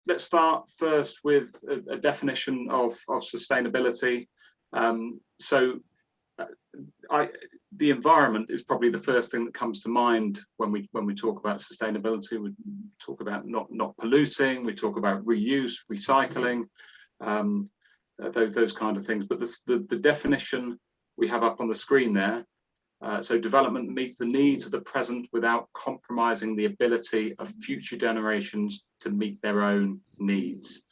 let's start first with a definition of sustainability. The environment is probably the first thing that comes to mind when we talk about sustainability. We talk about not polluting. We talk about reuse, recycling, those kind of things. But the definition we have up on the screen there. So development meets the needs of the present without compromising the ability of future generations to meet their own needs.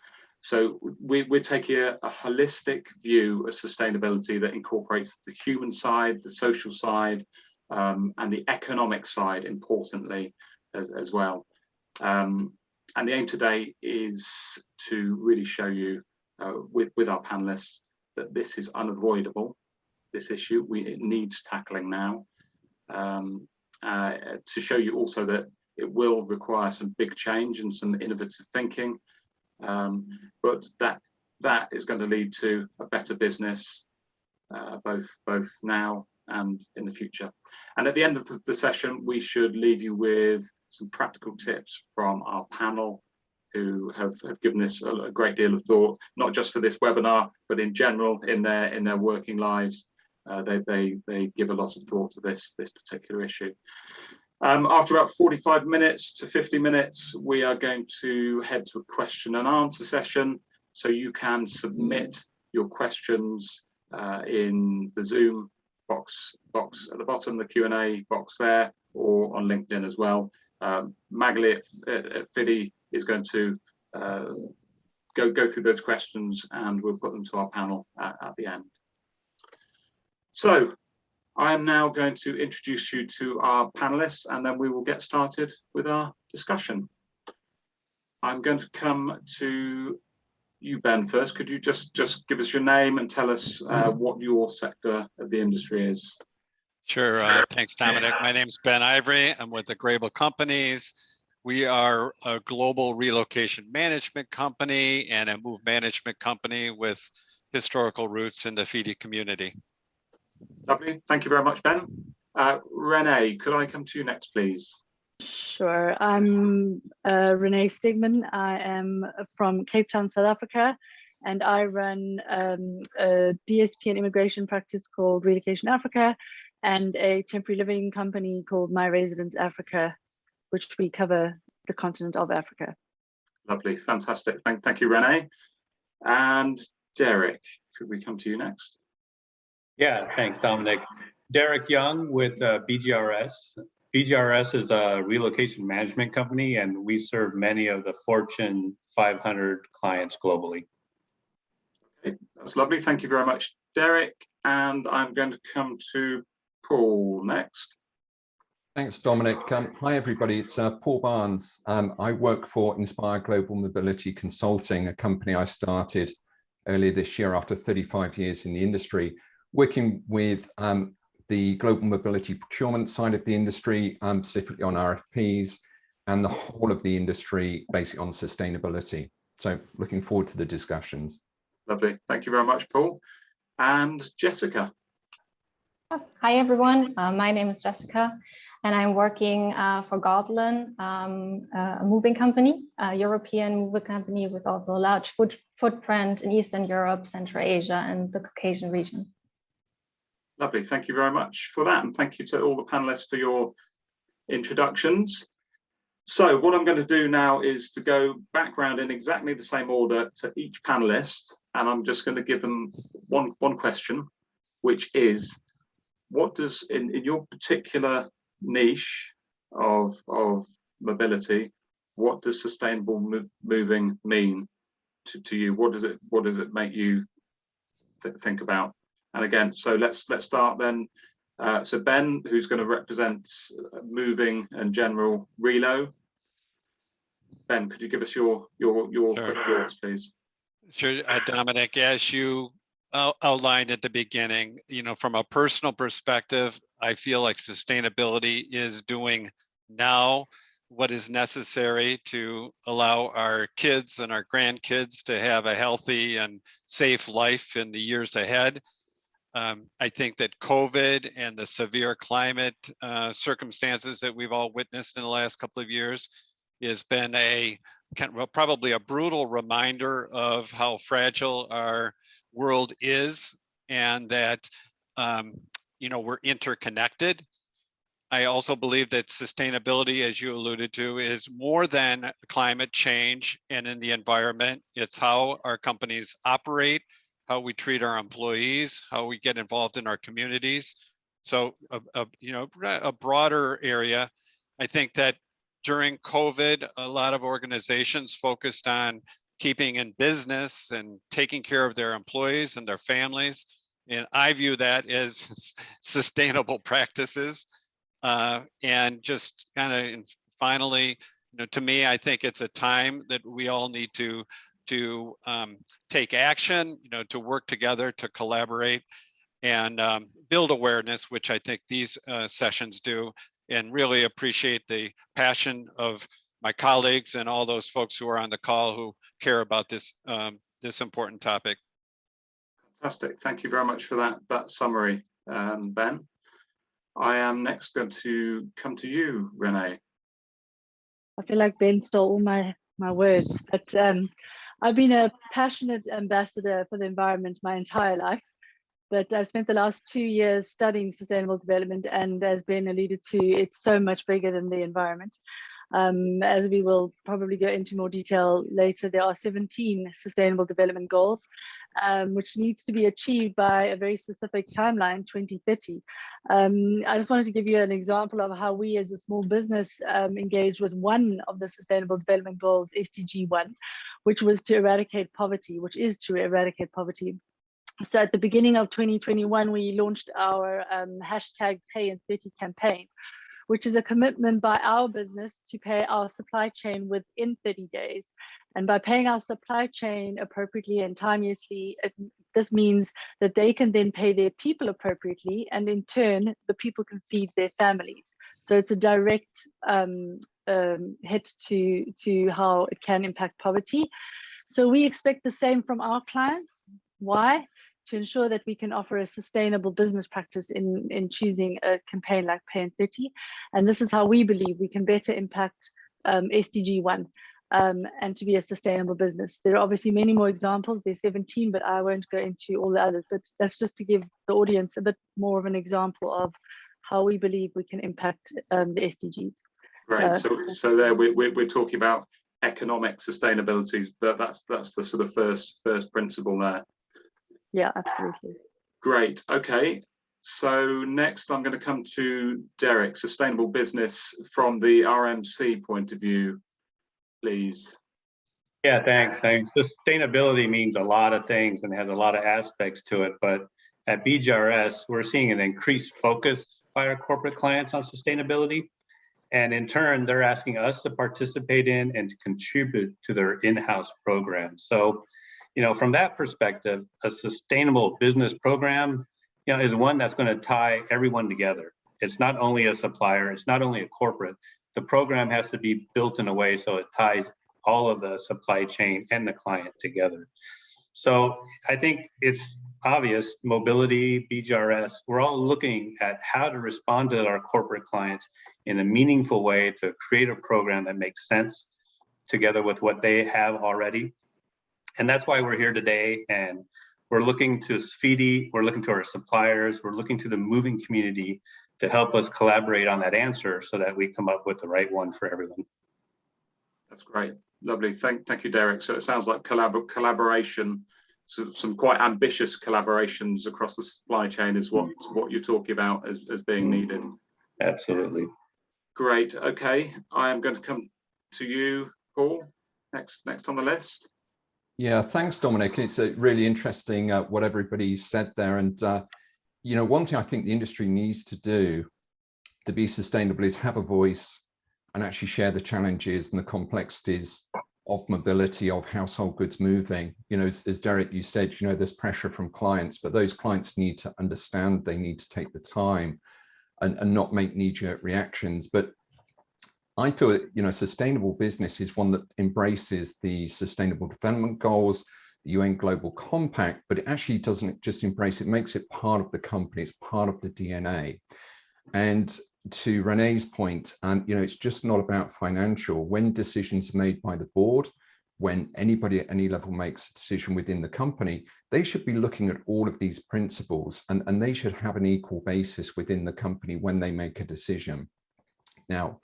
So we're taking a holistic view of sustainability that incorporates the human side, the social side, and the economic side, importantly, as well. And the aim today is to really show you, with our panelists, that this is unavoidable. This issue, it needs tackling now, to show you also that it will require some big change and some innovative thinking, but that is going to lead to a better business, both now and in the future. And at the end of the session, we should leave you with some practical tips from our panel, who have given this a great deal of thought, not just for this webinar, but in general in their working lives. They give a lot of thought to this particular issue. After about 45 minutes to 50 minutes, we are going to head to a question and answer session. So you can submit your questions in the Zoom box at the bottom, the Q&A box there, or on LinkedIn as well. Magali at FIDI is going to go through those questions, and we'll put them to our panel at the end. So I am now going to introduce you to our panelists, and then we will get started with our discussion. I'm going to come to you, Ben, first. Could you just give us your name and tell us what your sector of the industry is? Sure. Thanks, Dominic. My name's Ben Ivory. I'm with the Graebel Companies. We are a global relocation management company and a move management company with historical roots in the FIDI community. Lovely. Thank you very much, Ben. René, could I come to you next, please? Sure. I'm René Stegmann. I am from Cape Town, South Africa, and I run a DSP and immigration practice called Relocation Africa and a temporary living company called My Residence Africa, which we cover the continent of Africa. Lovely. Fantastic. Thank you, René. And Derrick, could we come to you next? Yeah, thanks, Dominic. Derrick Young with BGRS. BGRS is a relocation management company, and we serve many of the Fortune 500 clients globally. Okay, that's lovely. Thank you very much, Derrick. And I'm going to come to Paul next. Thanks, Dominic. Hi, everybody. It's Paul Barnes. I work for Inspire Global Mobility Consulting, a company I started earlier this year after 35 years in the industry, working with the global mobility procurement side of the industry, specifically on RFPs, and the whole of the industry basically on sustainability. So looking forward to the discussions. Lovely. Thank you very much, Paul. And Jessica. Hi, everyone. My name is Jessica, and I'm working for Gosselin, a moving company, a European moving company with also a large footprint in Eastern Europe, Central Asia, and the Caucasian region. Lovely. Thank you very much for that. And thank you to all the panelists for your introductions. So what I'm going to do now is to go background in exactly the same order to each panelist. And I'm just going to give them one question, which is, what does, in your particular niche of mobility, what does sustainable moving mean to you? What does it make you think about? And again, so let's start then. So Ben, who's going to represent moving and general relo. Ben, could you give us your quick thoughts, please? Sure, Dominic. As you outlined at the beginning, from a personal perspective, I feel like sustainability is doing now what is necessary to allow our kids and our grandkids to have a healthy and safe life in the years ahead. I think that COVID and the severe climate circumstances that we've all witnessed in the last couple of years has been a probably a brutal reminder of how fragile our world is, and that we're interconnected. I also believe that sustainability, as you alluded to, is more than climate change and in the environment. It's how our companies operate, how we treat our employees, how we get involved in our communities. So a broader area. I think that during COVID, a lot of organizations focused on keeping in business and taking care of their employees and their families. And I view that as sustainable practices. And just kind of finally, to me, I think it's a time that we all need to take action, to work together, to collaborate, and build awareness, which I think these sessions do, and really appreciate the passion of my colleagues and all those folks who are on the call who care about this this important topic. Fantastic. Thank you very much for that summary, Ben. I am next going to come to you, René. I feel like Ben stole all my words, but I've been a passionate ambassador for the environment my entire life. But I've spent the last 2 years studying sustainable development, and as Ben alluded to, it's so much bigger than the environment. As we will probably go into more detail later, there are 17 sustainable development goals, which needs to be achieved by a very specific timeline, 2030. I just wanted to give you an example of how we as a small business engage with one of the sustainable development goals, SDG 1, which was to eradicate poverty, which is to eradicate poverty. So at the beginning of 2021, we launched our hashtag Pay in 30 campaign, which is a commitment by our business to pay our supply chain within 30 days. And by paying our supply chain appropriately and timeously, this means that they can then pay their people appropriately, and in turn, the people can feed their families. So it's a direct hit to how it can impact poverty. So we expect the same from our clients. Why? To ensure that we can offer a sustainable business practice in choosing a campaign like Pay in 30. And this is how we believe we can better impact SDG 1 and to be a sustainable business. There are obviously many more examples, there's 17, but I won't go into all the others, but that's just to give the audience a bit more of an example of how we believe we can impact the SDGs. Great, so there we're talking about economic sustainability, that's the sort of first principle there. Yeah, absolutely. Great. Okay. So next, I'm going to come to Derrick, sustainable business from the RMC point of view, please. Yeah, thanks. Sustainability means a lot of things and has a lot of aspects to it. But at BGRS, we're seeing an increased focus by our corporate clients on sustainability. And in turn, they're asking us to participate in and to contribute to their in-house programs. So from that perspective, a sustainable business program, is one that's going to tie everyone together. It's not only a supplier, it's not only a corporate. The program has to be built in a way so it ties all of the supply chain and the client together. So I think it's obvious, mobility, BGRS, we're all looking at how to respond to our corporate clients in a meaningful way to create a program that makes sense together with what they have already. And that's why we're here today, and we're looking to FIDI, we're looking to our suppliers, we're looking to the moving community to help us collaborate on that answer so that we come up with the right one for everyone. That's great, lovely. Thank you, Derrick. So it sounds like collaboration, some quite ambitious collaborations across the supply chain is what you're talking about as being needed. Absolutely. Great. Okay, I am going to come to you, Paul. Next on the list. Yeah, thanks, Dominic. It's really interesting what everybody said there. And, one thing I think the industry needs to do to be sustainable is have a voice and actually share the challenges and the complexities of mobility, of household goods moving. As Derrick, you said, there's pressure from clients, but those clients need to understand, they need to take the time and not make knee-jerk reactions. But I feel that, sustainable business is one that embraces the Sustainable Development Goals, the UN Global Compact, but it actually doesn't just embrace it, makes it part of the company, it's part of the DNA. And, to René's point, it's just not about financial. When decisions are made by the board, when anybody at any level makes a decision within the company, they should be looking at all of these principles, and they should have an equal basis within the company when they make a decision. Now,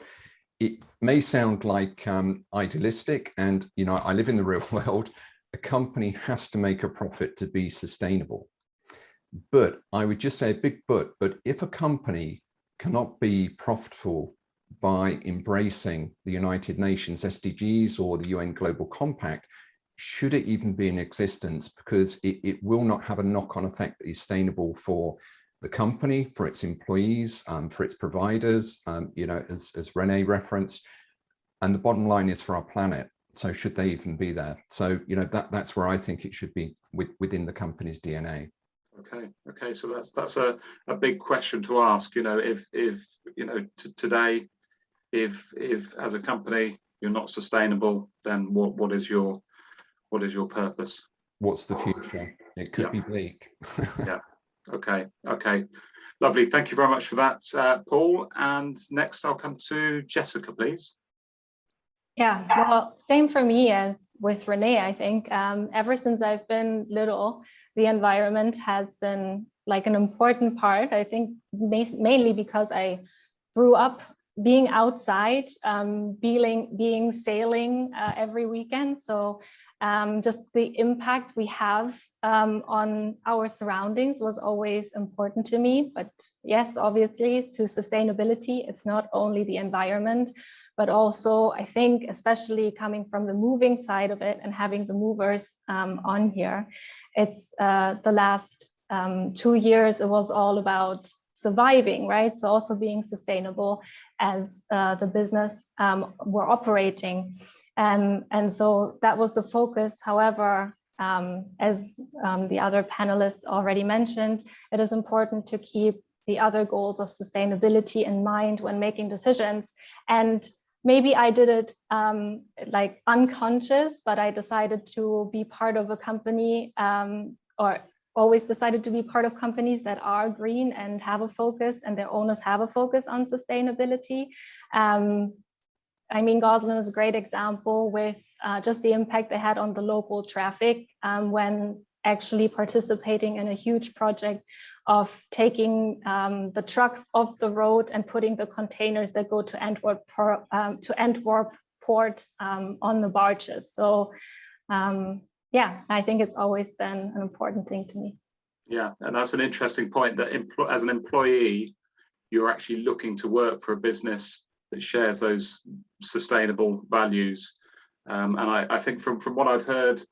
it may sound like idealistic, and I live in the real world. A company has to make a profit to be sustainable. But I would just say a big but if a company cannot be profitable by embracing the United Nations SDGs or the UN Global Compact, should it even be in existence? Because it will not have a knock-on effect that is sustainable for the company, for its employees, for its providers, as René referenced, and the bottom line is for our planet. So should they even be there? So, that's where I think it should be within the company's DNA. Okay. So that's a big question to ask. If today, if as a company you're not sustainable, then what is your purpose? What's the future? It could be bleak. Yeah. Okay. Lovely. Thank you very much for that, Paul. And next I'll come to Jessica, please. Yeah, well, same for me as with René, I think. Ever since I've been little, the environment has been like an important part, I think, mainly because I grew up being outside, being sailing every weekend. So just the impact we have on our surroundings was always important to me. But yes, obviously, to sustainability, it's not only the environment, but also, I think, especially coming from the moving side of it and having the movers on here, it's the last 2 years, it was all about surviving, right? So also being sustainable as the business we're operating. And so that was the focus. However, as the other panelists already mentioned, it is important to keep the other goals of sustainability in mind when making decisions. And maybe I did it like unconscious, but I decided to be part of a company or always decided to be part of companies that are green and have a focus, and their owners have a focus on sustainability. I mean, Gosselin is a great example with just the impact they had on the local traffic when actually participating in a huge project of taking the trucks off the road and putting the containers that go to Antwerp port on the barges. So yeah, I think it's always been an important thing to me. Yeah, and that's an interesting point, that as an employee, you're actually looking to work for a business that shares those sustainable values. And I think from what I've heard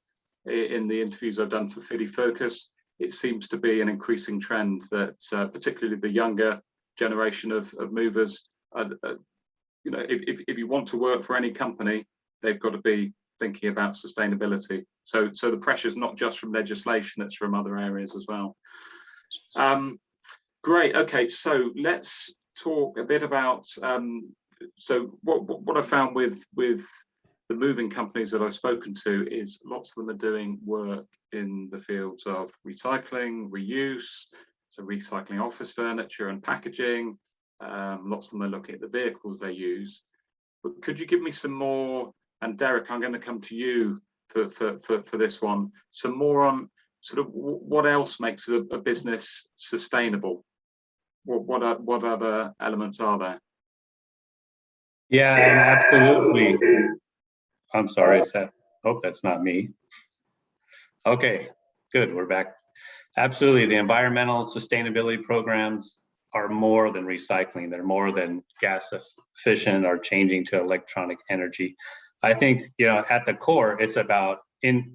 in the interviews I've done for FIDI Focus, it seems to be an increasing trend that particularly the younger generation of movers, if you want to work for any company, they've got to be thinking about sustainability. So the pressure is not just from legislation, it's from other areas as well. Great. Okay, so let's talk a bit about so what I found with the moving companies that I've spoken to is lots of them are doing work in the fields of recycling, reuse, so recycling office furniture and packaging. Lots of them are looking at the vehicles they use. But could you give me some more, and Derrick, I'm going to come to you for this one, some more on sort of what else makes a business sustainable? What other elements are there? Yeah, and absolutely. I'm sorry, hope that's not me. Okay, good, we're back. Absolutely, the environmental sustainability programs are more than recycling. They're more than gas efficient or changing to electronic energy. I think, at the core, it's about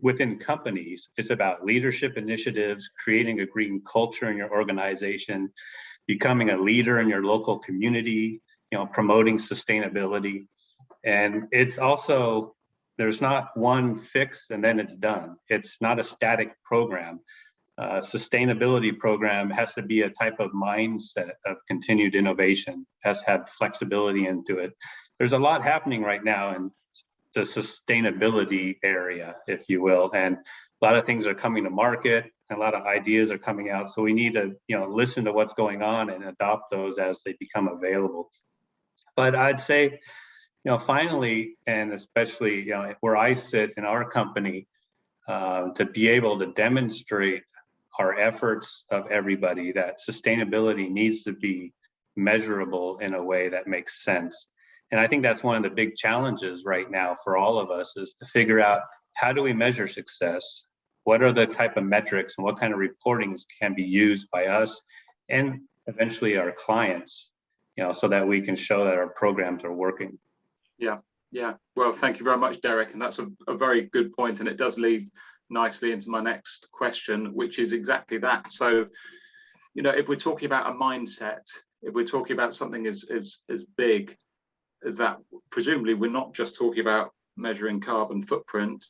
within companies, it's about leadership initiatives, creating a green culture in your organization, becoming a leader in your local community, promoting sustainability. And it's also, there's not one fix and then it's done. It's not a static program. Sustainability program has to be a type of mindset of continued innovation, has to have flexibility into it. There's a lot happening right now in the sustainability area, if you will, and a lot of things are coming to market. and a lot of ideas are coming out. So we need to, listen to what's going on and adopt those as they become available. But I'd say, finally, and especially, where I sit in our company, to be able to demonstrate our efforts of everybody, that sustainability needs to be measurable in a way that makes sense. And I think that's one of the big challenges right now for all of us, is to figure out, how do we measure success? What are the type of metrics and what kind of reportings can be used by us and eventually our clients, so that we can show that our programs are working? Yeah. Well, thank you very much, Derrick. And that's a very good point. And it does lead nicely into my next question, which is exactly that. So, if we're talking about a mindset, if we're talking about something as big as that, presumably we're not just talking about measuring carbon footprint.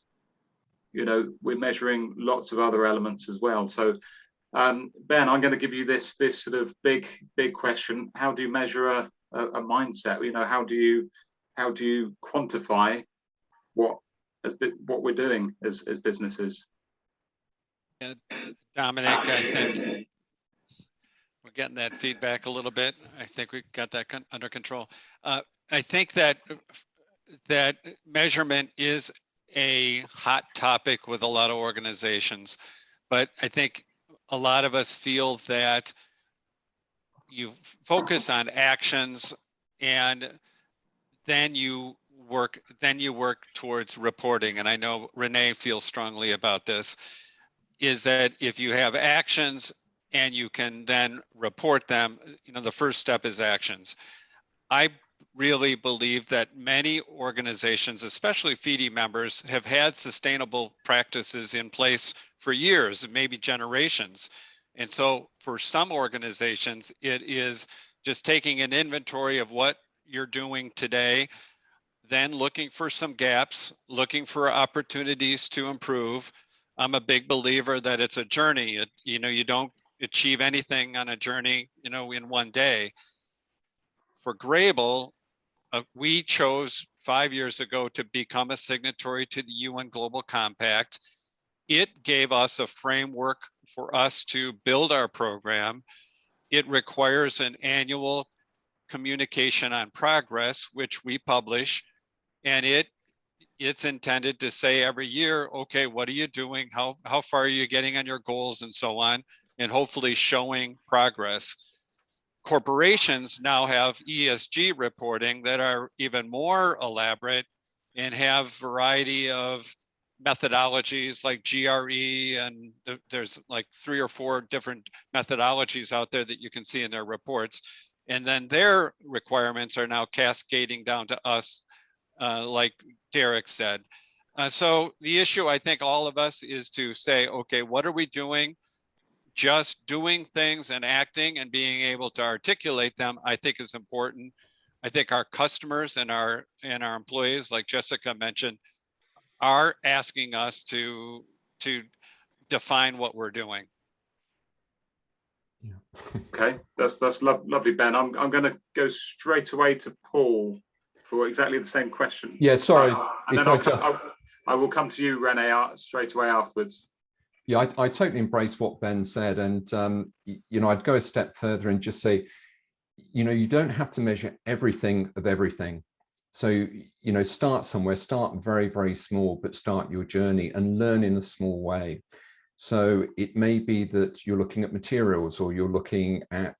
We're measuring lots of other elements as well. So, Ben, I'm going to give you this sort of big question. How do you measure a mindset? How do you quantify what we're doing as businesses? Yeah, Dominic, I think we're getting that feedback a little bit. I think we got that under control. I think that measurement is a hot topic with a lot of organizations, but I think a lot of us feel that you focus on actions and then you work towards reporting. And I know René feels strongly about this, is that if you have actions and you can then report them, the first step is actions. I really believe that many organizations, especially FIDI members, have had sustainable practices in place for years, maybe generations. And so for some organizations, it is just taking an inventory of what you're doing today, then looking for some gaps, looking for opportunities to improve. I'm a big believer that it's a journey. You don't achieve anything on a journey, in one day. For Graebel, we chose 5 years ago to become a signatory to the UN Global Compact. It gave us a framework for us to build our program. It requires an annual communication on progress, which we publish, and it's intended to say every year, okay, what are you doing? How far are you getting on your goals, and so on, and hopefully showing progress. Corporations now have ESG reporting that are even more elaborate and have variety of methodologies like GRE, and there's like 3 or 4 different methodologies out there that you can see in their reports. And then their requirements are now cascading down to us, like Derrick said. So the issue, I think all of us, is to say, okay, what are we doing? Just doing things and acting and being able to articulate them, I think, is important. I think our customers and our employees, like Jessica mentioned, are asking us to define what we're doing. Yeah. Okay, that's lovely, Ben. I'm going to go straight away to Paul for exactly the same question. Yeah, sorry. And then I will come to you, René, straight away afterwards. Yeah, I totally embrace what Ben said, and I'd go a step further and just say, you don't have to measure everything of everything. So start somewhere, start very, very small, but start your journey and learn in a small way. So it may be that you're looking at materials, or you're looking at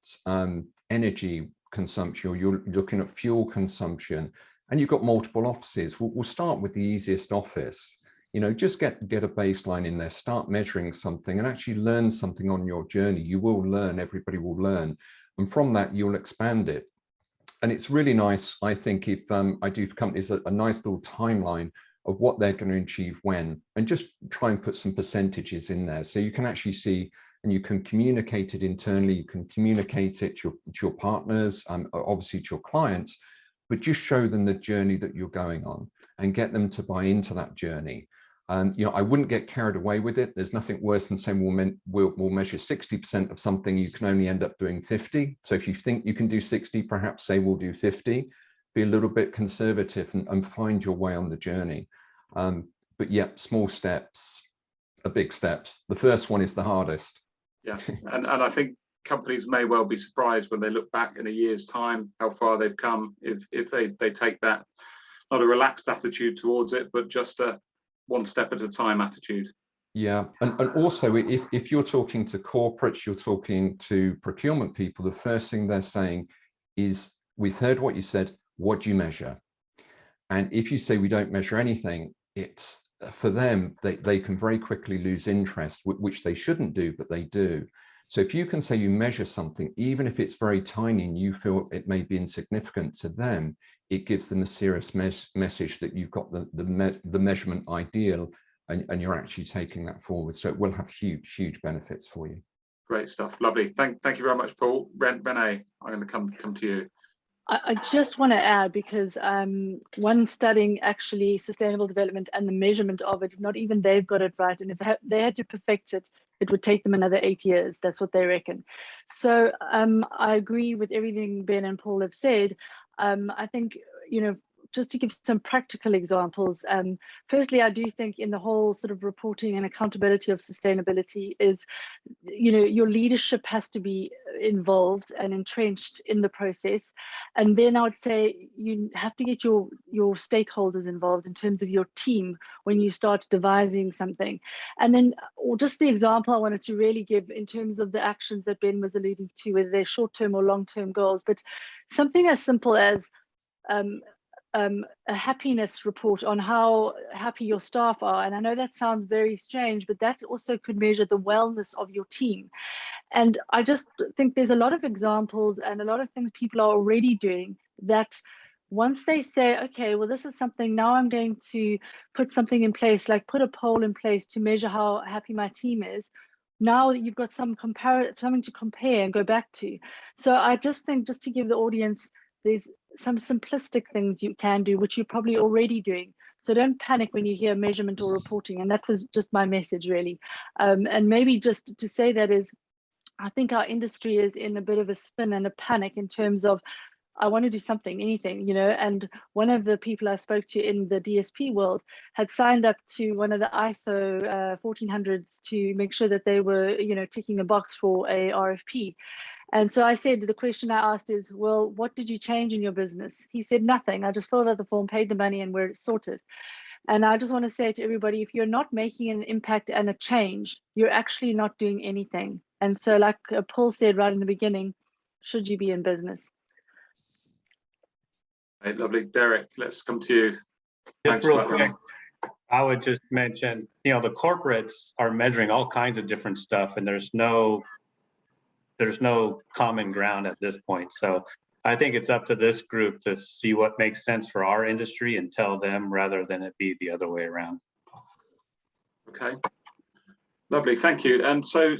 energy consumption, or you're looking at fuel consumption, and you've got multiple offices. We'll start with the easiest office. Just get a baseline in there, start measuring something, and actually learn something on your journey. You will learn, everybody will learn. And from that, you'll expand it. And it's really nice, I think, if I do for companies a nice little timeline of what they're going to achieve when, and just try and put some percentages in there. So you can actually see, and you can communicate it internally, you can communicate it to your partners, obviously to your clients, but just show them the journey that you're going on and get them to buy into that journey. I wouldn't get carried away with it. There's nothing worse than saying we'll measure 60% of something, you can only end up doing 50. So if you think you can do 60, perhaps say we'll do 50. Be a little bit conservative and find your way on the journey. But yeah, small steps, are big steps. The first one is the hardest. Yeah, and I think companies may well be surprised when they look back in a year's time how far they've come if they take that, not a relaxed attitude towards it, but just a one step at a time attitude. Yeah, and also if you're talking to corporates, you're talking to procurement people, the first thing they're saying is, we've heard what you said, what do you measure? And if you say we don't measure anything, it's for them, they can very quickly lose interest, which they shouldn't do, but they do. So if you can say you measure something, even if it's very tiny and you feel it may be insignificant to them, it gives them a serious message that you've got the measurement ideal, and you're actually taking that forward. So it will have huge benefits for you. Great stuff. Lovely. Thank you very much, Paul. René, I'm going to come to you. I just want to add, because one studying actually sustainable development and the measurement of it, not even they've got it right. And if they had to perfect it, it would take them another 8 years. That's what they reckon. So I agree with everything Ben and Paul have said. I think, just to give some practical examples, firstly, I do think in the whole sort of reporting and accountability of sustainability is, your leadership has to be involved and entrenched in the process. And then I would say you have to get your stakeholders involved in terms of your team when you start devising something. And then, or just the example I wanted to really give in terms of the actions that Ben was alluding to, whether they're short-term or long-term goals, but something as simple as a happiness report on how happy your staff are. And I know that sounds very strange, but that also could measure the wellness of your team. And I just think there's a lot of examples and a lot of things people are already doing that once they say, okay, well, this is something, now I'm going to put something in place, like put a poll in place to measure how happy my team is. Now you've got something to compare and go back to. So I just think, just to give the audience, there's some simplistic things you can do, which you're probably already doing. So don't panic when you hear measurement or reporting. And that was just my message, really. And maybe just to say that is, I think our industry is in a bit of a spin and a panic in terms of, I want to do something, anything, and one of the people I spoke to in the DSP world had signed up to one of the ISO 1400s to make sure that they were, ticking a box for a RFP. And so I said, the question I asked is, well, what did you change in your business? He said, nothing. I just filled out the form, paid the money, and we're sorted. And I just want to say to everybody, if you're not making an impact and a change, you're actually not doing anything. And so like Paul said right in the beginning, should you be in business? Hey, lovely. Derrick, let's come to you. Just real quick, I would just mention, the corporates are measuring all kinds of different stuff, and there's no common ground at this point. So I think it's up to this group to see what makes sense for our industry and tell them, rather than it be the other way around. Okay, lovely, thank you. And so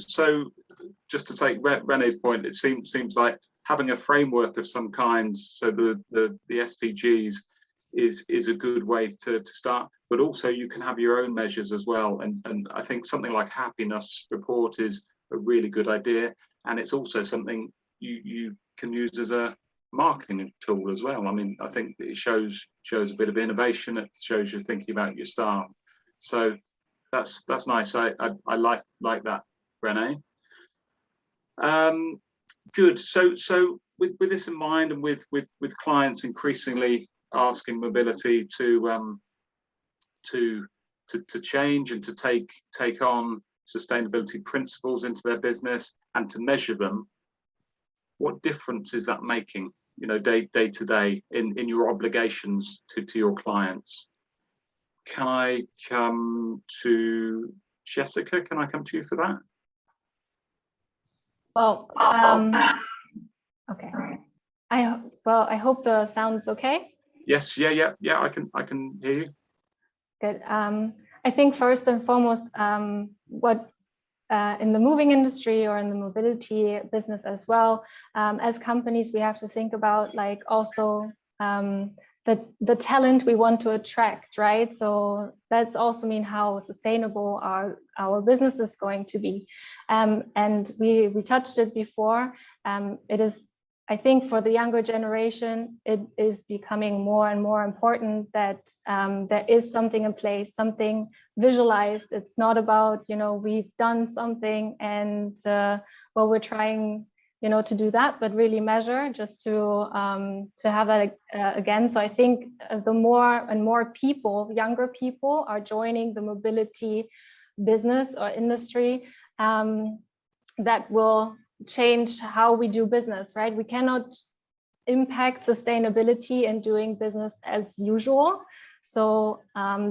just to take René's point, it seems like having a framework of some kind, so the SDGs is a good way to start, but also you can have your own measures as well. And I think something like happiness report is a really good idea. And it's also something you can use as a marketing tool as well. I mean, I think it shows a bit of innovation. It shows you're thinking about your staff. So that's nice. I like that, René. Good. So with this in mind, and with clients increasingly asking mobility to change and to take on sustainability principles into their business and to measure them, what difference is that making, day to day in your obligations to your clients? Can I come to Jessica? Can I come to you for that? Well, okay. I hope the sound's okay. Yes. Yeah. I can hear you. Good. I think first and foremost, what in the moving industry or in the mobility business as well, as companies, we have to think about also the talent we want to attract, right? So that's also mean how sustainable our business is going to be. And we touched it before. It is I think for the younger generation, it is becoming more and more important that there is something in place, something visualized. It's not about, we've done something and well, we're trying, to do that, but really measure just to have that again. So I think the more and more people, younger people, are joining the mobility business or industry, that will change how we do business, right? We cannot impact sustainability in doing business as usual. So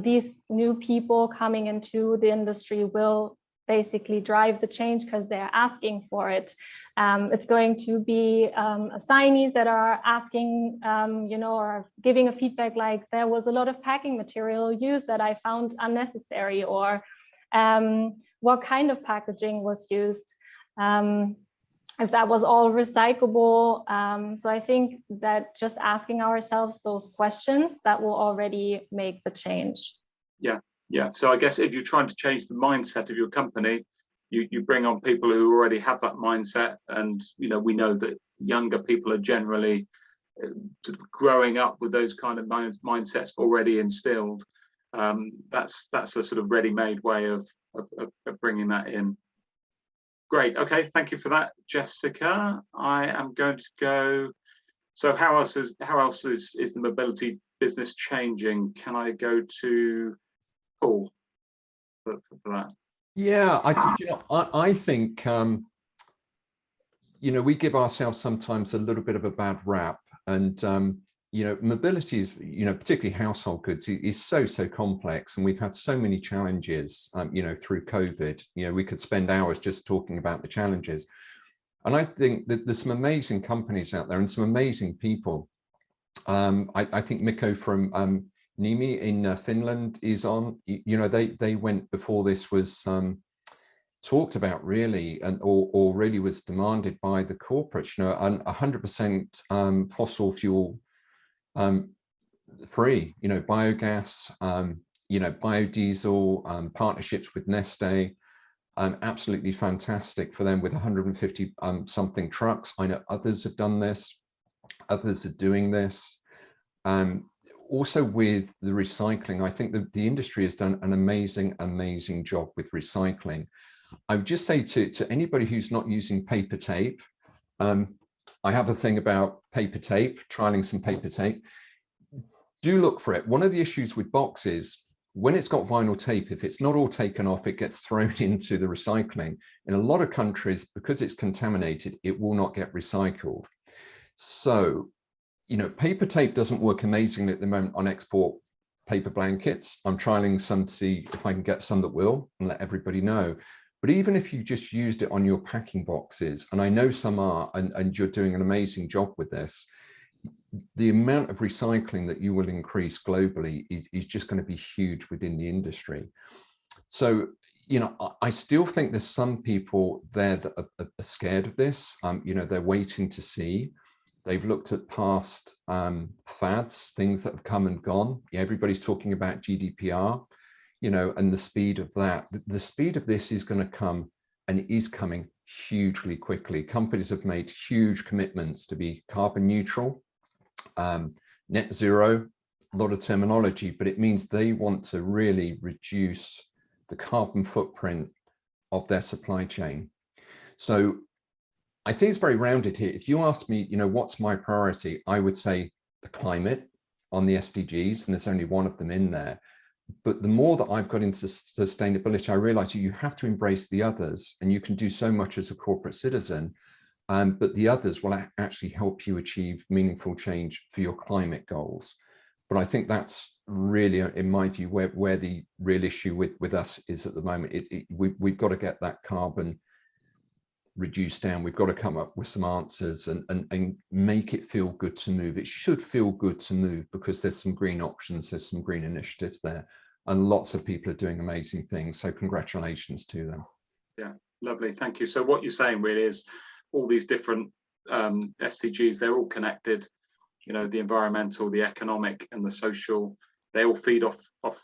these new people coming into the industry will basically drive the change because they're asking for it. It's going to be assignees that are asking, or giving a feedback like, there was a lot of packing material used that I found unnecessary, or what kind of packaging was used, if that was all recyclable. So I think that just asking ourselves those questions, that will already make the change. Yeah. So I guess if you're trying to change the mindset of your company, you bring on people who already have that mindset. And, we know that younger people are generally growing up with those kind of mindsets already instilled. That's a sort of ready-made way of bringing that in. Great. Okay. Thank you for that, Jessica. I am going to go. So how else is the mobility business changing? Can I go to Paul for that? Yeah, I think we give ourselves sometimes a little bit of a bad rap, and mobility is, particularly household goods, is so complex, and we've had so many challenges, through COVID. We could spend hours just talking about the challenges. And I think that there's some amazing companies out there and some amazing people. I think Mikko from Nimi in Finland is on. They went before this was talked about, really, or really was demanded by the corporates. And 100% fossil fuel free, biogas, biodiesel, partnerships with Neste, absolutely fantastic for them with 150 something trucks. I know others have done this, others are doing this. Also with the recycling, I think that the industry has done an amazing job with recycling. I would just say to anybody who's not using paper tape, I have a thing about paper tape, trialing some paper tape. Do look for it. One of the issues with boxes, when it's got vinyl tape, if it's not all taken off, it gets thrown into the recycling. In a lot of countries, because it's contaminated, it will not get recycled. So, paper tape doesn't work amazingly at the moment on export paper blankets. I'm trialing some to see if I can get some that will, and let everybody know. But even if you just used it on your packing boxes, and I know some are, and you're doing an amazing job with this, the amount of recycling that you will increase globally is just going to be huge within the industry. So, I still think there's some people there that are scared of this. They're waiting to see. They've looked at past fads, things that have come and gone. Everybody's talking about GDPR, and the speed of that. The speed of this is going to come, and it is coming hugely quickly. Companies have made huge commitments to be carbon neutral, net zero, a lot of terminology, but it means they want to really reduce the carbon footprint of their supply chain. So I think it's very rounded here. If you asked me, what's my priority, I would say the climate on the SDGs, and there's only one of them in there. But the more that I've got into sustainability, I realize you have to embrace the others, and you can do so much as a corporate citizen, but the others will actually help you achieve meaningful change for your climate goals. But I think that's really, in my view, where the real issue with us is at the moment. We've got to get that carbon reduced down. We've got to come up with some answers and make it feel good to move. It should feel good to move because there's some green options, there's some green initiatives there, and lots of people are doing amazing things. So congratulations to them. Yeah, lovely. Thank you. So what you're saying really is all these different SDGs, they're all connected. The environmental, the economic, and the social, they all feed off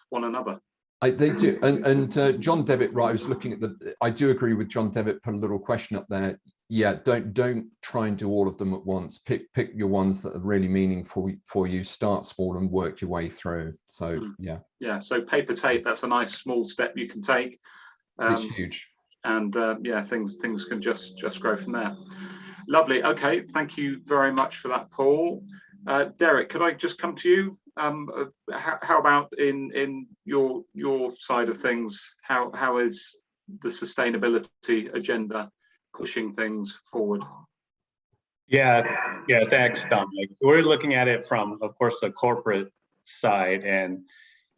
one another. They do, and John Devitt, right, I was looking at I do agree with John Devitt, put a little question up there. yeah, don't try and do all of them at once. Pick your ones that are really meaningful for you. Start small and work your way through. So yeah. So paper tape, that's a nice small step you can take. It's huge. And yeah, things can just grow from there. Lovely. Okay, thank you very much for that, Paul. Derrick, could I just come to you? How about in your side of things? How is the sustainability agenda pushing things forward? Yeah, thanks, Dominic. We're looking at it from, of course, the corporate side, and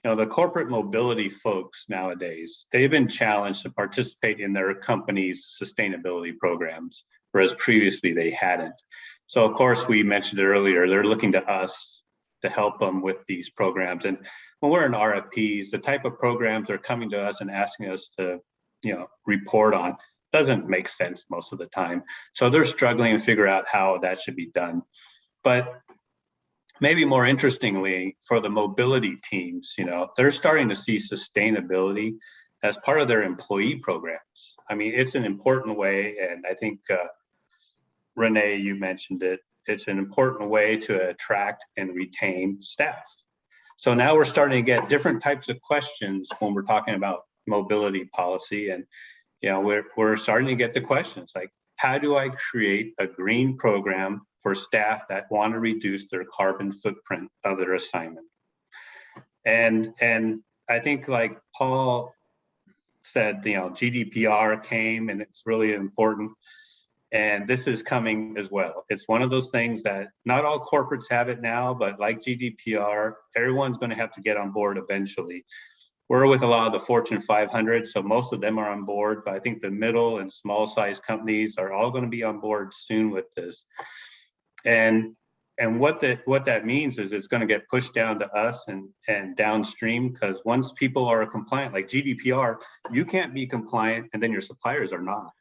the corporate mobility folks nowadays, they've been challenged to participate in their company's sustainability programs, whereas previously they hadn't. So of course, we mentioned it earlier, they're looking to us to help them with these programs. And when we're in RFPs, the type of programs they're coming to us and asking us to, report on doesn't make sense most of the time. So they're struggling to figure out how that should be done. But maybe more interestingly, for the mobility teams, they're starting to see sustainability as part of their employee programs. I mean, it's an important way, and I think René, you mentioned it, it's an important way to attract and retain staff. So now we're starting to get different types of questions when we're talking about mobility policy, and we're starting to get the questions like, how do I create a green program for staff that want to reduce their carbon footprint of their assignment? And I think, like Paul said, GDPR came, and it's really important. And this is coming as well. It's one of those things that not all corporates have it now, but like GDPR, everyone's going to have to get on board eventually. We're with a lot of the Fortune 500, so most of them are on board, but I think the middle and small size companies are all going to be on board soon with this. And what that means is it's going to get pushed down to us and downstream, because once people are compliant, like GDPR, you can't be compliant and then your suppliers are not.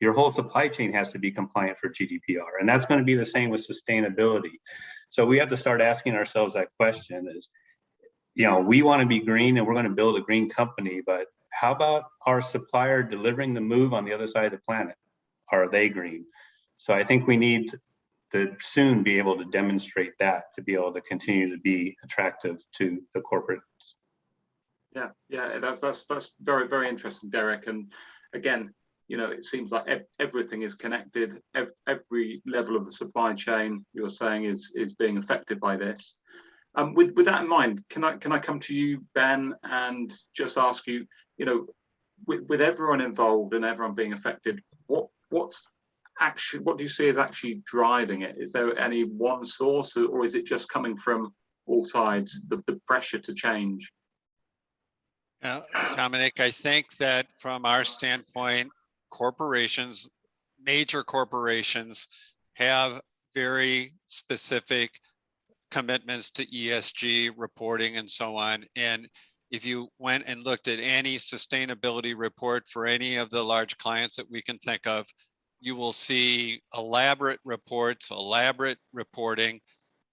Your whole supply chain has to be compliant for GDPR, and that's going to be the same with sustainability. So we have to start asking ourselves that question is, we want to be green and we're going to build a green company, but how about our supplier delivering the move on the other side of the planet? Are they green? So I think we need to soon be able to demonstrate that to be able to continue to be attractive to the corporates. Yeah, that's very, very interesting, Derrick. And again, it seems like everything is connected. Every level of the supply chain, you're saying, is being affected by this. With that in mind, can I come to you, Ben, and just ask you, with everyone involved and everyone being affected, what do you see as actually driving it? Is there any one source, or is it just coming from all sides, the pressure to change? Dominic, I think that from our standpoint, corporations, major corporations, have very specific commitments to ESG reporting and so on. And if you went and looked at any sustainability report for any of the large clients that we can think of, you will see elaborate reports, elaborate reporting.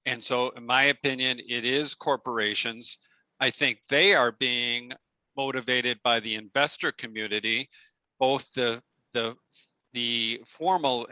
And so in my opinion, it is corporations. I think they are being motivated by the investor community, both the formal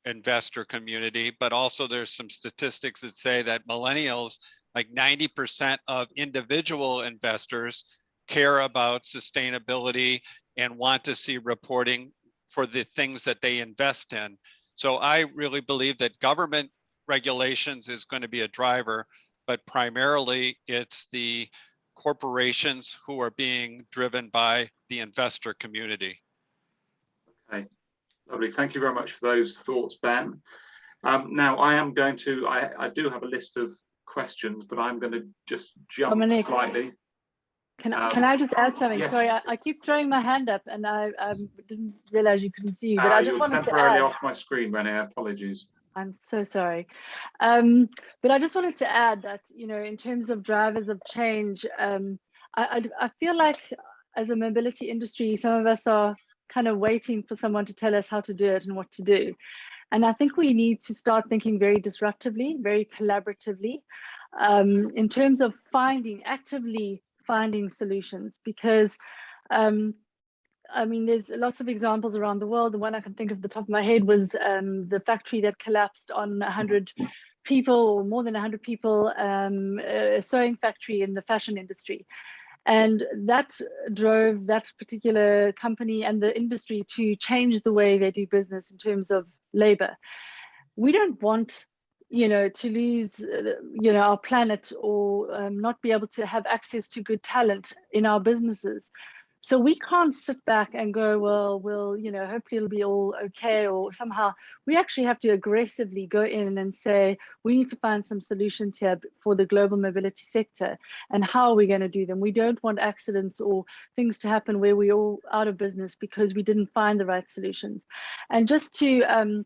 investor community, but also there's some statistics that say that millennials, like 90% of individual investors, care about sustainability and want to see reporting for the things that they invest in. So I really believe that government regulations is going to be a driver, but primarily it's the corporations who are being driven by the investor community. Okay, lovely. Thank you very much for those thoughts, Ben. Now I do have a list of questions, but I'm going to just jump Dominic, slightly. Can I just add something? Yes. Sorry, I keep throwing my hand up, and I didn't realize you couldn't see you, but I just wanted to add. You're temporarily off my screen, René. Apologies. I'm so sorry. But I just wanted to add that, in terms of drivers of change, I feel like as a mobility industry, some of us are kind of waiting for someone to tell us how to do it and what to do. And I think we need to start thinking very disruptively, very collaboratively, in terms of actively finding solutions, because I mean, there's lots of examples around the world. The one I can think of the top of my head was the factory that collapsed on 100 people, or more than 100 people, a sewing factory in the fashion industry. And that drove that particular company and the industry to change the way they do business in terms of labor. We don't want, to lose, our planet, or not be able to have access to good talent in our businesses. So we can't sit back and go, well, hopefully it'll be all okay, or somehow. We actually have to aggressively go in and say, we need to find some solutions here for the global mobility sector, and how are we going to do them? We don't want accidents or things to happen where we're all out of business because we didn't find the right solutions. And just to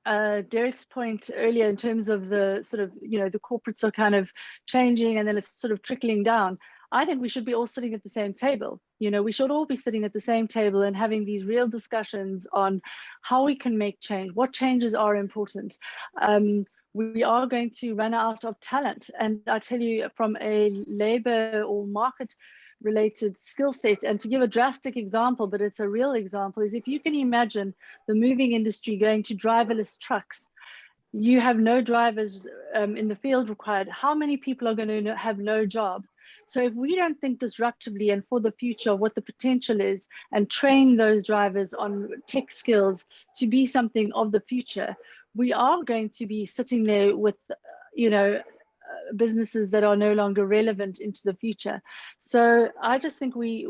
Derrick's point earlier, in terms of the sort of, the corporates are kind of changing and then it's sort of trickling down. I think we should be all sitting at the same table. We should all be sitting at the same table and having these real discussions on how we can make change, what changes are important. We are going to run out of talent. And I tell you, from a labor or market related skill set, and to give a drastic example, but it's a real example, is if you can imagine the moving industry going to driverless trucks, you have no drivers in the field required. How many people are going to have no job? So if we don't think disruptively and for the future of what the potential is, and train those drivers on tech skills to be something of the future, we are going to be sitting there with, businesses that are no longer relevant into the future. So I just think we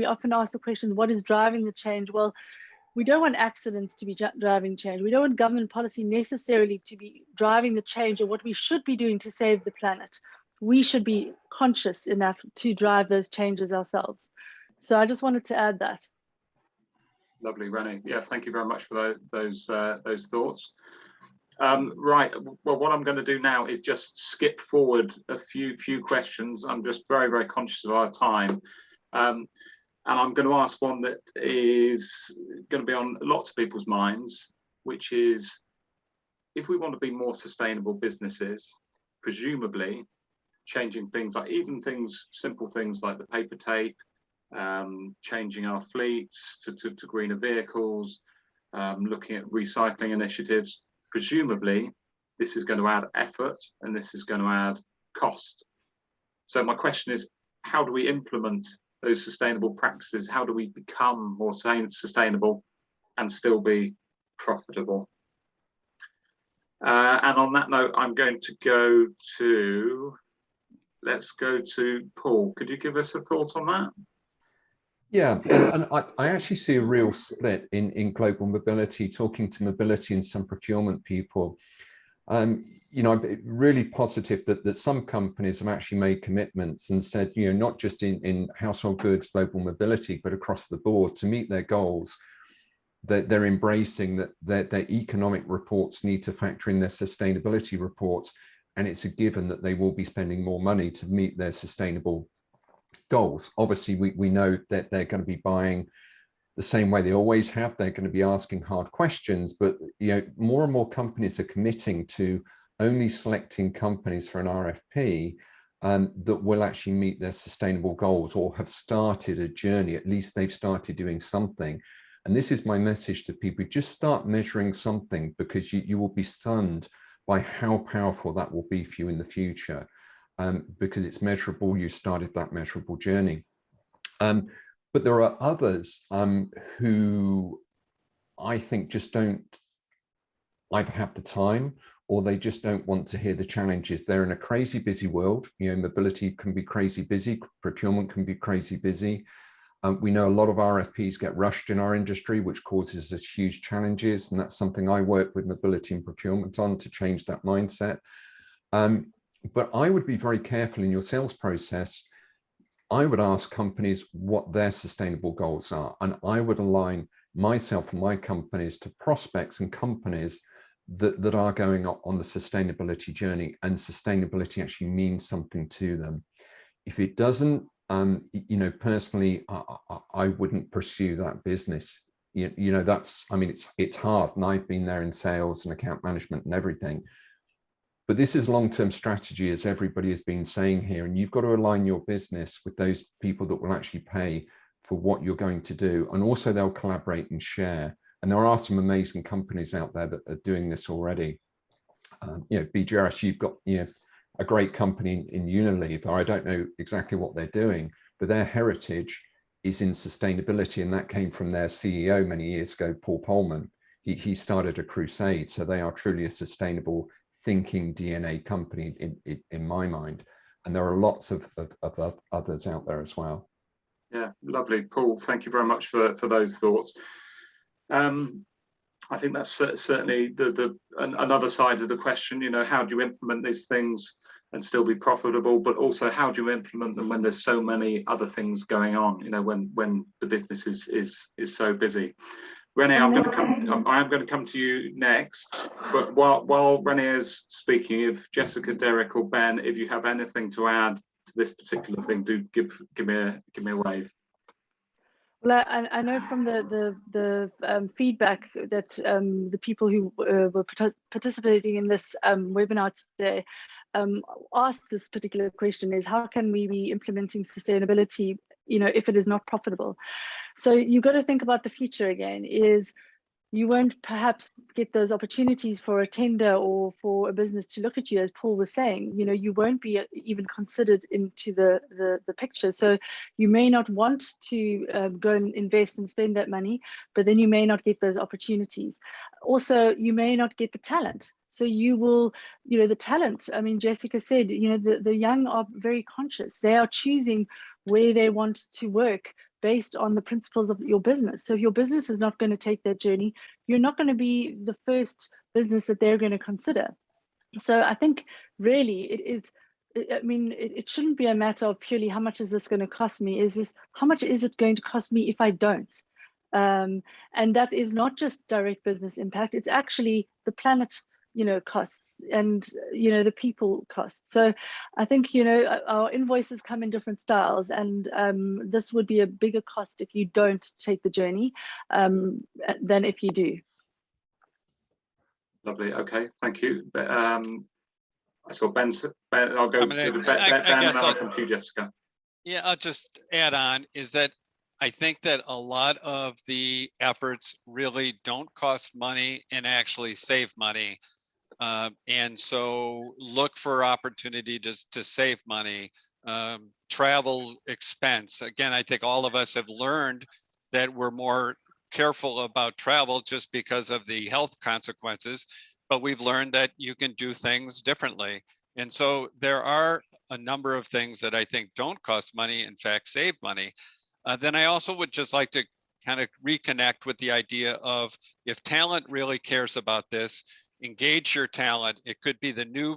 often ask the question, what is driving the change? Well, we don't want accidents to be driving change. We don't want government policy necessarily to be driving the change of what we should be doing to save the planet. We should be conscious enough to drive those changes ourselves. So I just wanted to add that. Lovely, René. Yeah, thank you very much for those thoughts. Right. Well, what I'm going to do now is just skip forward a few questions. I'm just very, very conscious of our time. And I'm going to ask one that is going to be on lots of people's minds, which is, if we want to be more sustainable businesses, presumably changing things, like even simple things like the paper tape, changing our fleets to greener vehicles, looking at recycling initiatives, presumably this is going to add effort and this is going to add cost. So my question is, how do we implement those sustainable practices? How do we become more sustainable and still be profitable? And on that note, I'm going to let's go to Paul. Could you give us a thought on that? Yeah, and I actually see a real split in global mobility. Talking to mobility and some procurement people, I'm really positive that some companies have actually made commitments and said, not just in household goods, global mobility, but across the board, to meet their goals, that they're embracing that their economic reports need to factor in their sustainability reports. And it's a given that they will be spending more money to meet their sustainable goals. Obviously, we know that they're going to be buying the same way they always have. They're going to be asking hard questions, but more and more companies are committing to only selecting companies for an RFP that will actually meet their sustainable goals, or have started a journey. At least they've started doing something. And this is my message to people: just start measuring something, because you will be stunned by how powerful that will be for you in the future. Because it's measurable, you started that measurable journey. But there are others who I think just don't either have the time, or they just don't want to hear the challenges. They're in a crazy busy world. Mobility can be crazy busy, procurement can be crazy busy. We know a lot of RFPs get rushed in our industry, which causes us huge challenges. And that's something I work with mobility and procurement on, to change that mindset. But I would be very careful in your sales process. I would ask companies what their sustainable goals are. And I would align myself and my companies to prospects and companies that are going on the sustainability journey, and sustainability actually means something to them. If it doesn't, personally, I wouldn't pursue that business. It's hard, and I've been there in sales and account management and everything. But this is long-term strategy, as everybody has been saying here, and you've got to align your business with those people that will actually pay for what you're going to do. And also they'll collaborate and share. And there are some amazing companies out there that are doing this already. You know, BGRS, you've got, you know, a great company in Unilever. I don't know exactly what they're doing, but their heritage is in sustainability, and that came from their CEO many years ago, Paul Polman. He started a crusade, so they are truly a sustainable thinking DNA company in my mind. And there are lots of others out there as well. Yeah, lovely, Paul. Thank you very much for those thoughts. I think that's certainly another side of the question. You know, how do you implement these things and still be profitable, but also how do you implement them when there's so many other things going on? You know, when the business is so busy. René, I'm going to come to you next. But while René is speaking, if Jessica, Derrick, or Ben, if you have anything to add to this particular thing, do give me a wave. Well, I know from the feedback that the people who were participating in this webinar today asked this particular question: is how can we be implementing sustainability, you know, if it is not profitable? So you've got to think about the future again. Is you won't perhaps get those opportunities for a tender or for a business to look at you, as Paul was saying. You know, you won't be even considered into the picture. So you may not want to go and invest and spend that money, but then you may not get those opportunities. Also, you may not get the talent. So you will, you know, the talent, I mean, Jessica said, you know, the young are very conscious. They are choosing where they want to work based on the principles of your business. So if your business is not going to take that journey, you're not going to be the first business that they're going to consider. So I think really it is, I mean, it shouldn't be a matter of purely how much is this going to cost me, is this, how much is it going to cost me if I don't? And that is not just direct business impact, it's actually the planet, you know, costs, and, you know, the people costs. So I think, you know, our invoices come in different styles, and this would be a bigger cost if you don't take the journey than if you do. Lovely. Okay, thank you. I saw Ben. I'll go to Ben, and I'll come to you, Jessica. Yeah, I'll just add on is that I think that a lot of the efforts really don't cost money and actually save money. And so look for opportunity to save money. Travel expense. Again, I think all of us have learned that we're more careful about travel just because of the health consequences, but we've learned that you can do things differently. And so there are a number of things that I think don't cost money, in fact, save money. Then I also would just like to kind of reconnect with the idea of, if talent really cares about this, engage your talent. It could be the new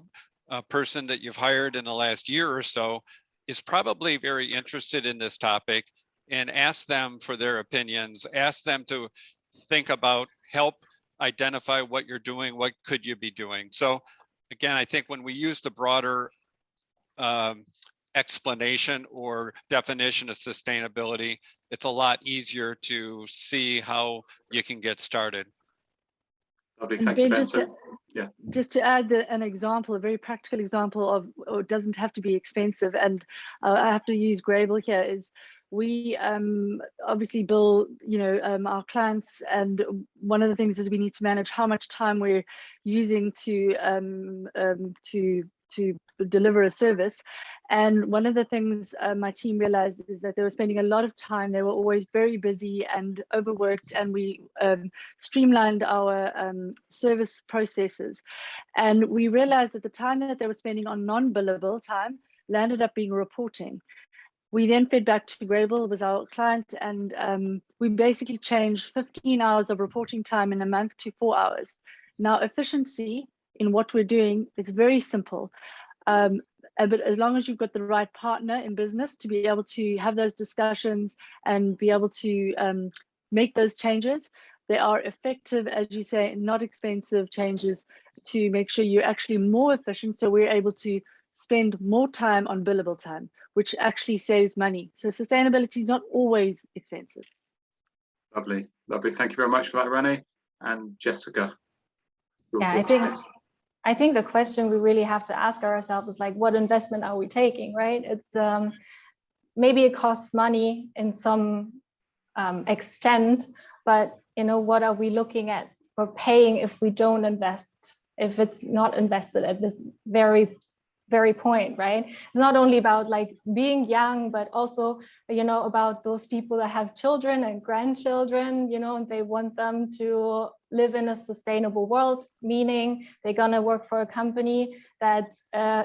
person that you've hired in the last year or so is probably very interested in this topic, and ask them for their opinions, ask them to think about, help identify what you're doing, what could you be doing. So again, I think when we use the broader explanation or definition of sustainability, it's a lot easier to see how you can get started. Lovely, thank you, Ben. Just to add an example, a very practical example of, or it doesn't have to be expensive, and I have to use Graebel here, is we obviously bill, you know, our clients, and one of the things is we need to manage how much time we're using to deliver a service. And one of the things my team realized is that they were spending a lot of time, they were always very busy and overworked, and we streamlined our service processes. And we realized that the time that they were spending on non-billable time landed up being reporting. We then fed back to Graebel, was our client, and we basically changed 15 hours of reporting time in a month to 4 hours. Now, efficiency in what we're doing is very simple. But as long as you've got the right partner in business to be able to have those discussions and be able to make those changes, they are effective, as you say, not expensive changes to make sure you're actually more efficient. So we're able to spend more time on billable time, which actually saves money. So sustainability is not always expensive. Lovely, lovely. Thank you very much for that, René. And Jessica. Yeah, I think the question we really have to ask ourselves is like, what investment are we taking, right? It's maybe it costs money in some extent, but what are we looking at for paying if we don't invest, if it's not invested at this very point, right? It's not only about like being young, but also, about those people that have children and grandchildren, and they want them to live in a sustainable world, meaning they're gonna work for a company that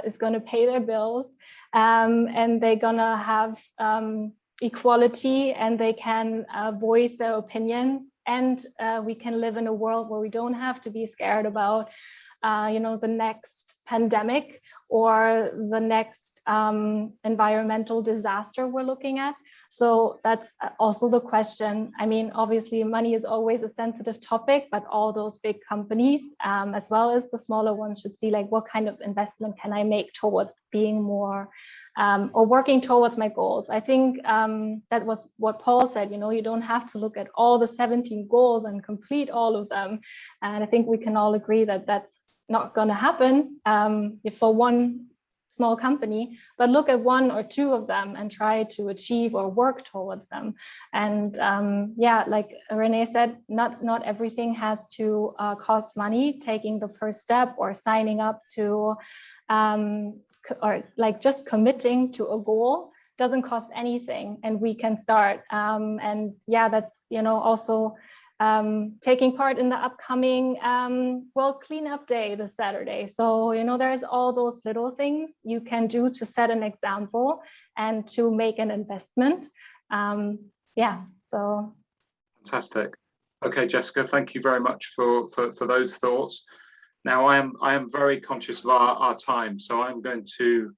is gonna pay their bills, and they're gonna have equality, and they can voice their opinions, and we can live in a world where we don't have to be scared about the next pandemic or the next environmental disaster we're looking at. So that's also the question. I mean, obviously money is always a sensitive topic, but all those big companies, as well as the smaller ones, should see like, what kind of investment can I make towards being more or working towards my goals. I think that was what Paul said, you don't have to look at all the 17 goals and complete all of them. And I think we can all agree that that's not going to happen for one small company, but look at one or two of them and try to achieve or work towards them. And yeah, like René said, not everything has to cost money. Taking the first step or signing up to or like just committing to a goal doesn't cost anything, and we can start. And yeah, that's also taking part in the upcoming World Cleanup Day this Saturday. So there's all those little things you can do to set an example and to make an investment. Yeah, so fantastic. Okay, Jessica, thank you very much for those thoughts. Now, I am very conscious of our time, so I'm going to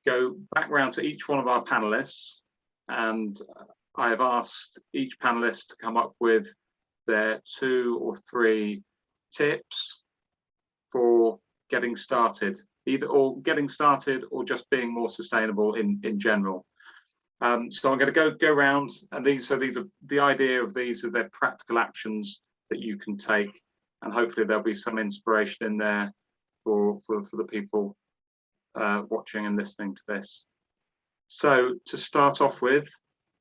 go back round to each one of our panelists, and I have asked each panelist to come up with their 2 or 3 tips for getting started, either getting started or just being more sustainable in general. So I'm going to go round, and these are the idea of these are their practical actions that you can take. And hopefully there'll be some inspiration in there for the people watching and listening to this. So to start off with,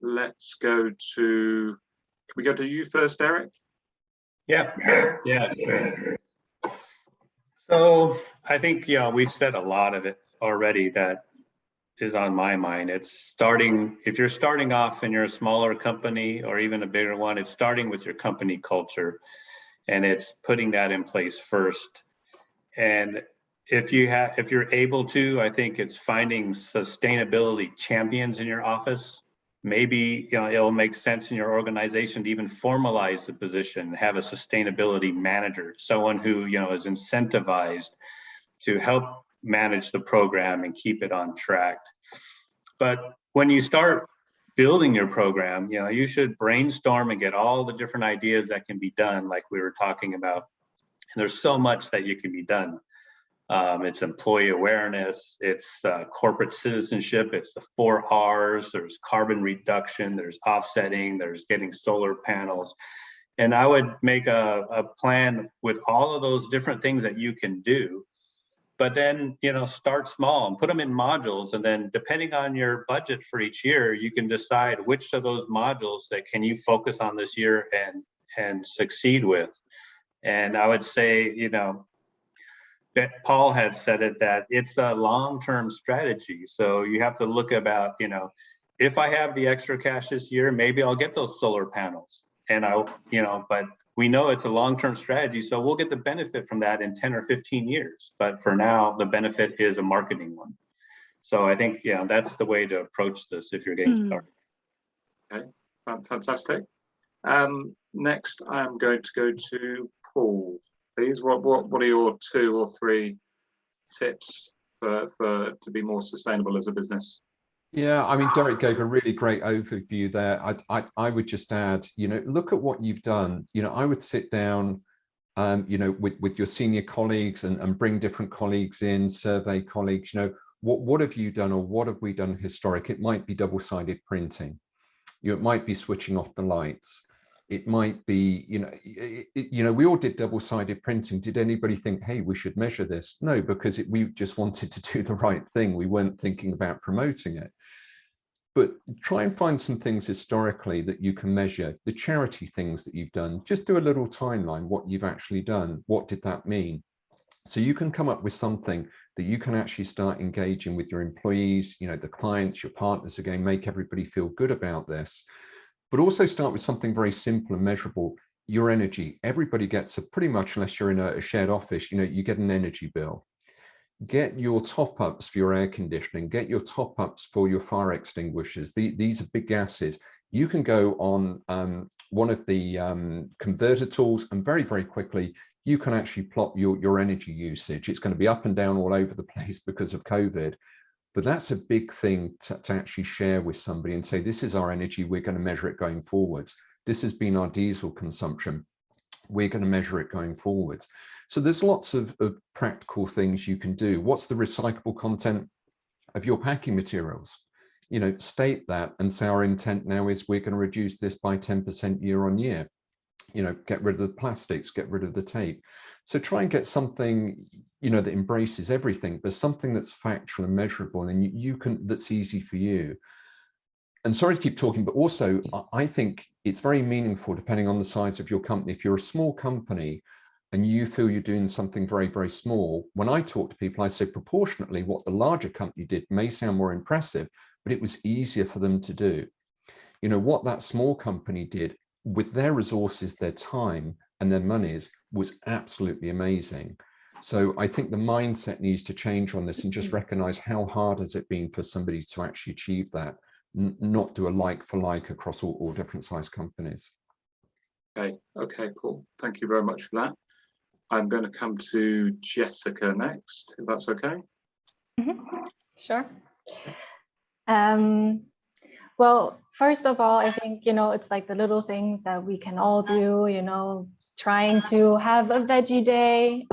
let's go to, can we go to you first, Derrick? Yeah, sure. So I think, we've said a lot of it already that is on my mind. It's starting, if you're starting off and you're a smaller company or even a bigger one, it's starting with your company culture. And it's putting that in place first. And if you're able to, I think it's finding sustainability champions in your office. Maybe it'll make sense in your organization to even formalize the position, have a sustainability manager, someone who is incentivized to help manage the program and keep it on track. But when you start building your program, you should brainstorm and get all the different ideas that can be done, like we were talking about. And there's so much that you can be done. It's employee awareness, it's corporate citizenship, it's the 4 R's, there's carbon reduction, there's offsetting, there's getting solar panels. And I would make a plan with all of those different things that you can do. But then, start small and put them in modules. And then depending on your budget for each year, you can decide which of those modules that can you focus on this year and succeed with. And I would say, Paul had said it, that it's a long-term strategy. So you have to look about, if I have the extra cash this year, maybe I'll get those solar panels. And but we know it's a long-term strategy, so we'll get the benefit from that in 10 or 15 years. But for now, the benefit is a marketing one. So I think, that's the way to approach this if you're getting started. Okay, fantastic. Next, I'm going to go to Paul. Please, what are your 2 or 3 tips for to be more sustainable as a business? Yeah, I mean, Derrick gave a really great overview there. I would just add, look at what you've done. I would sit down, with your senior colleagues and bring different colleagues in, survey colleagues. What have you done, or what have we done historic? It might be double-sided printing. It might be switching off the lights. It might be, we all did double-sided printing. Did anybody think, hey, we should measure this? No, because we just wanted to do the right thing. We weren't thinking about promoting it. But try and find some things historically that you can measure, the charity things that you've done. Just do a little timeline, what you've actually done. What did that mean? So you can come up with something that you can actually start engaging with your employees, you know, the clients, your partners, again, make everybody feel good about this. But also start with something very simple and measurable. Your energy. Everybody gets a pretty much, unless you're in a shared office, you know, you get an energy bill. Get your top-ups for your air conditioning, get your top-ups for your fire extinguishers. These are big gases. You can go on one of the converter tools, and very, very quickly, you can actually plot your energy usage. It's going to be up and down all over the place because of COVID. But that's a big thing to actually share with somebody and say, this is our energy, we're going to measure it going forwards. This has been our diesel consumption. We're going to measure it going forwards. So there's lots of practical things you can do. What's the recyclable content of your packing materials? You know, state that and say our intent now is we're going to reduce this by 10% year on year. You know, get rid of the plastics, get rid of the tape. So try and get something, you know, that embraces everything, but something that's factual and measurable and you can, that's easy for you. And sorry to keep talking, but also I think it's very meaningful depending on the size of your company. If you're a small company and you feel you're doing something very, very small, when I talk to people, I say proportionately what the larger company did may sound more impressive, but it was easier for them to do. You know, what that small company did with their resources, their time and their monies was absolutely amazing. So I think the mindset needs to change on this and just recognize how hard has it been for somebody to actually achieve that, not do a like for like across all different size companies. Okay, cool. Thank you very much for that. I'm going to come to Jessica next, if that's okay. Mm-hmm. Sure. Well, first of all, I think, you know, it's like the little things that we can all do, you know, trying to have a veggie day,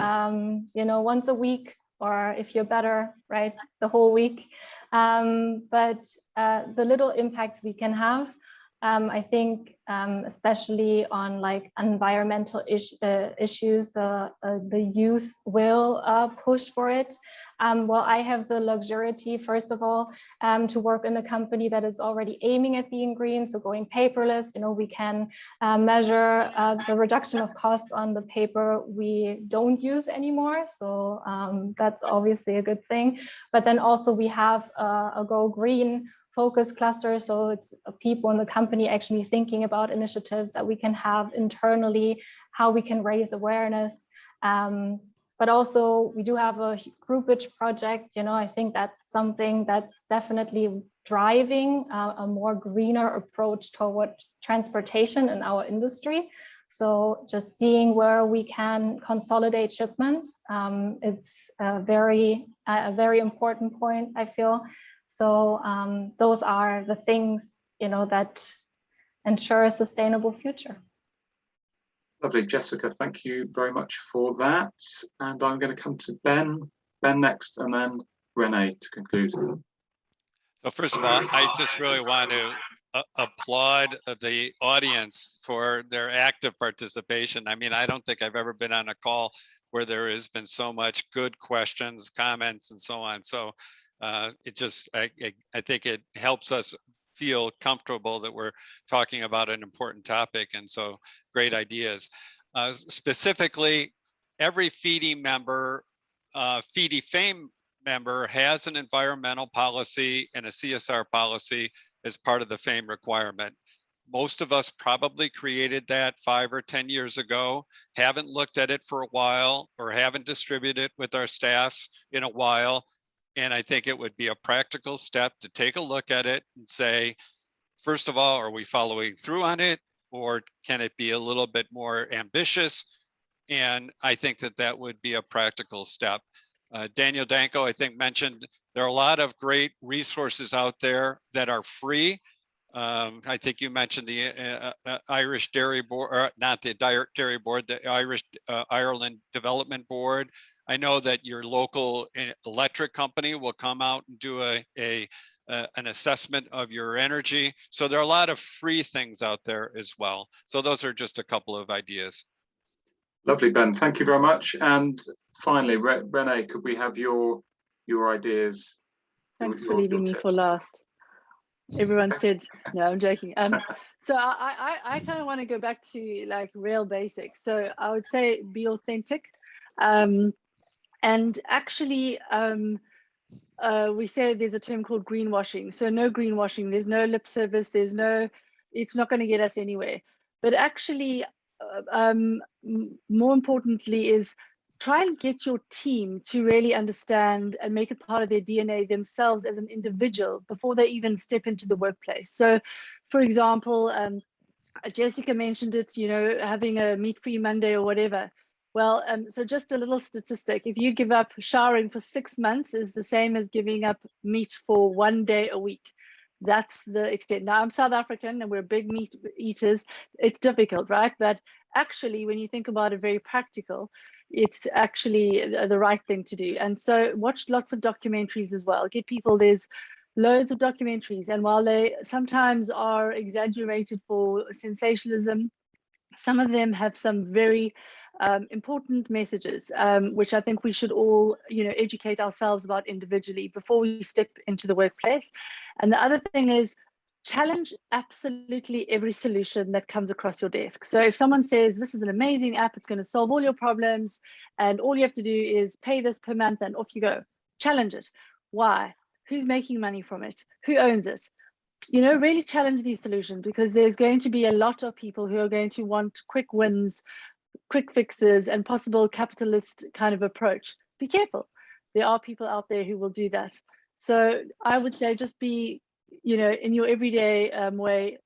you know, once a week, or if you're better, right, the whole week. But the little impacts we can have, I think, especially on like environmental issues, the youth will push for it. Well, I have the luxury, first of all, to work in a company that is already aiming at being green, so going paperless. You know, we can measure the reduction of costs on the paper we don't use anymore. So that's obviously a good thing. But then also we have a Go Green focus cluster. So it's people in the company actually thinking about initiatives that we can have internally, how we can raise awareness. But also we do have a groupage project. You know, I think that's something that's definitely driving a more greener approach toward transportation in our industry. So just seeing where we can consolidate shipments, it's a very important point, I feel. So those are the things, you know, that ensure a sustainable future. Lovely, Jessica, thank you very much for that. And I'm going to come to Ben next, and then René to conclude. So first of all, I just really want to applaud the audience for their active participation. I mean, I don't think I've ever been on a call where there has been so much good questions, comments, and so on. So it just, I think it helps us feel comfortable that we're talking about an important topic, and so great ideas. Specifically, every FIDI member, FIDI FAME member has an environmental policy and a CSR policy as part of the FAME requirement. Most of us probably created that 5 or 10 years ago, haven't looked at it for a while, or haven't distributed it with our staffs in a while. And I think it would be a practical step to take a look at it and say, first of all, are we following through on it? Or can it be a little bit more ambitious? And I think that that would be a practical step. Daniel Danko, I think, mentioned there are a lot of great resources out there that are free. I think you mentioned the Irish Dairy Board, or not the Dairy Board, the Irish Ireland Development Board. I know that your local electric company will come out and do an assessment of your energy. So there are a lot of free things out there as well. So those are just a couple of ideas. Lovely, Ben. Thank you very much. And finally, René, could we have your ideas? Thanks for leaving me for last. Everyone said, no, I'm joking. So I kind of want to go back to like real basics. So I would say be authentic. And actually, we say there's a term called greenwashing. So no greenwashing, there's no lip service, it's not going to get us anywhere. But actually, more importantly is try and get your team to really understand and make it part of their DNA themselves as an individual before they even step into the workplace. So, for example, Jessica mentioned it, you know, having a meat-free Monday or whatever. Well, so just a little statistic, if you give up showering for 6 months is the same as giving up meat for 1 day a week. That's the extent. Now, I'm South African and we're big meat eaters. It's difficult, right? But actually, when you think about it very practical, it's actually the right thing to do. And so watch lots of documentaries as well. Get people, there's loads of documentaries. And while they sometimes are exaggerated for sensationalism, some of them have some very important messages, which I think we should all, you know, educate ourselves about individually before we step into the workplace. And the other thing is challenge absolutely every solution that comes across your desk. So if someone says, this is an amazing app, it's going to solve all your problems, and all you have to do is pay this per month and off you go. Challenge it. Why? Who's making money from it? Who owns it? You know, really challenge these solutions, because there's going to be a lot of people who are going to want quick wins, quick fixes, and possible capitalist kind of approach. Be careful. There are people out there who will do that. So I would say just be, you know, in your everyday way,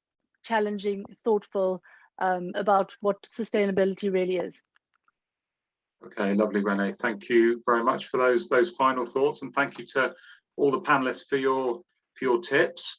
challenging, thoughtful about what sustainability really is. Okay, lovely, René. Thank you very much for those final thoughts, and thank you to all the panelists for your tips.